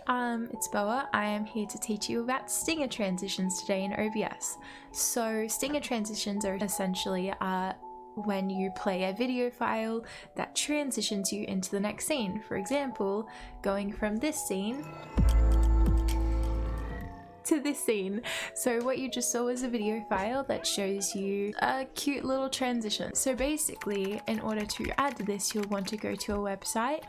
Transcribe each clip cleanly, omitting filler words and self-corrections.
it's Boa. I am here to teach you about stinger transitions today in OBS. So stinger transitions are essentially when you play a video file that transitions you into the next scene. For example, going from this scene to this scene. So what you just saw was a video file that shows you a cute little transition. So basically, in order to add this, you'll want to go to a website.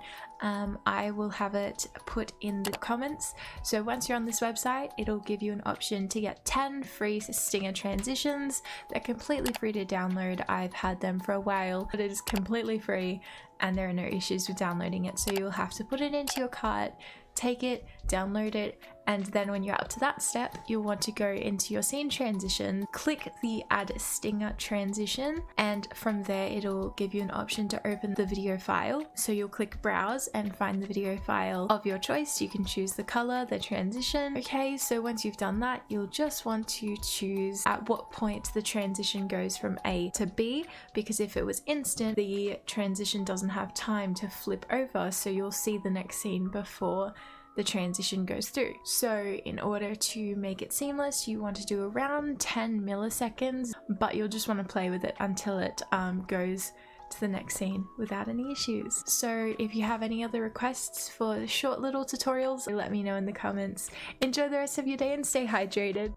I will have it put in the comments. So once you're on this website, it'll give you an option to get 10 free stinger transitions. They're completely free to download. I've had them for a while, but it is completely free and there are no issues with downloading it. So you'll have to put it into your cart, take it, download it, and then when you're up to that step, you'll want to go into your scene transition, click the add stinger transition, and from there it'll give you an option to open the video file. So you'll click browse and find the video file of your choice. You can choose the color, the transition. Okay, so once you've done that, you'll just want to choose at what point the transition goes from A to B, because if it was instant, the transition doesn't have time to flip over, so you'll see the next scene before the transition goes through. So in order to make it seamless, you want to do around 10 milliseconds, but you'll just want to play with it until it goes to the next scene without any issues. So if you have any other requests for short little tutorials, let me know in the comments. Enjoy the rest of your day and stay hydrated.